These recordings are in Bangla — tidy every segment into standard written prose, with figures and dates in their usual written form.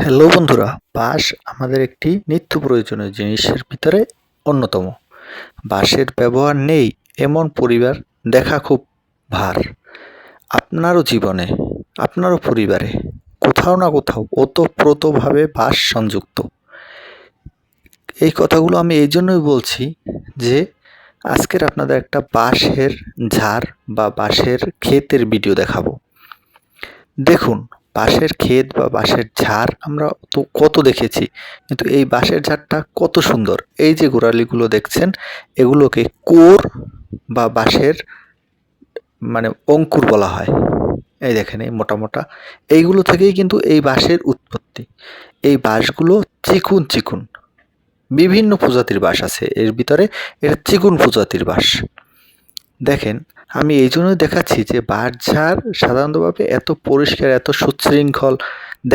হ্যালো বন্ধুরা, বাঁশ আমাদের একটি নিত্য প্রয়োজনীয় জিনিসের ভিতরে অন্যতম। বাঁশের ব্যবহার নেই এমন পরিবার দেখা খুব ভার। আপনারও জীবনে, আপনারও পরিবারে কোথাও না কোথাও ওতপ্রোতভাবে বাঁশ সংযুক্ত। এই কথাগুলো আমি এই জন্যই বলছি যে আজকের আপনাদের একটা বাঁশের ঝাড় বা বাঁশের ক্ষেতের ভিডিও দেখাবো। দেখুন, বাঁশের ক্ষেত বা বাঁশের ঝাড় আমরা তো কত দেখেছি, কিন্তু এই বাঁশের ঝাড়টা কত সুন্দর। এই যে গোড়ালিগুলো দেখছেন, এগুলোকে কোর বা বাঁশের অঙ্কুর বলা হয়। এই দেখেন, এই মোটা মোটা এইগুলো থেকেই কিন্তু এই বাঁশের উৎপত্তি। এই বাঁশগুলো চিকুন চিকুন, বিভিন্ন প্রজাতির বাঁশ আছে এর ভিতরে, এটা চিকুন প্রজাতির বাঁশ। দেখেন, আমি এই জন্যই দেখাচ্ছি যে বাঁশঝাড় সাধারণতভাবে এত পরিষ্কার, এত সুশৃঙ্খল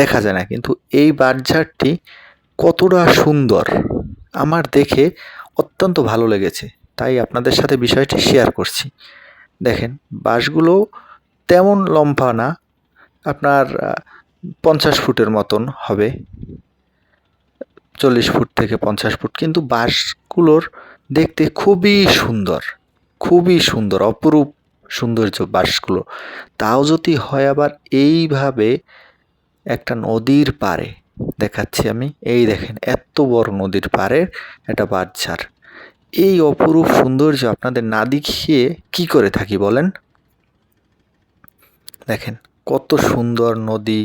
দেখা যায় না, কিন্তু এই বাঁশঝাড়টি কতটা সুন্দর আমার দেখে অত্যন্ত ভালো লেগেছে, তাই আপনাদের সাথে বিষয়টি শেয়ার করছি। দেখেন, বাঁশগুলো তেমন লম্বা না, আপনার 50 ফুটের মতন হবে, 40 ফুট থেকে 50 ফুট, কিন্তু বাঁশগুলোর দেখতে খুবই সুন্দর, খুবই সুন্দর, অপরূপ সৌন্দর্য বাঁশগুলো। তাও যদি হয় আবার এইভাবে একটা নদীর পাড়ে, দেখাচ্ছি আমি, এই দেখেন এত বড় নদীর পাড়ে একটা বাঁশঝাড়। এই অপরূপ সৌন্দর্য আপনাদের না দেখিয়ে কি করে থাকি বলেন? দেখেন কত সুন্দর নদী,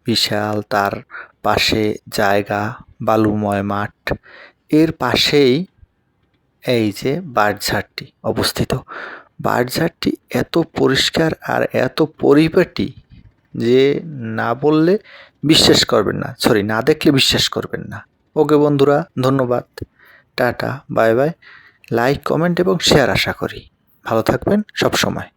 বিশাল, তার পাশে জায়গা, বালুময় মাঠ, এর পাশেই এই যে বাঁশঝাড়টি অবস্থিত। বাঁশঝাড়টি এত পরিষ্কার আর এত পরিপাটি যে না বললে বিশ্বাস করবেন না, না দেখলে বিশ্বাস করবেন না। ওকে বন্ধুরা, ধন্যবাদ, tata, bye bye. Like, comment এবং শেয়ার আশা করি। ভালো থাকবেন সব সময়।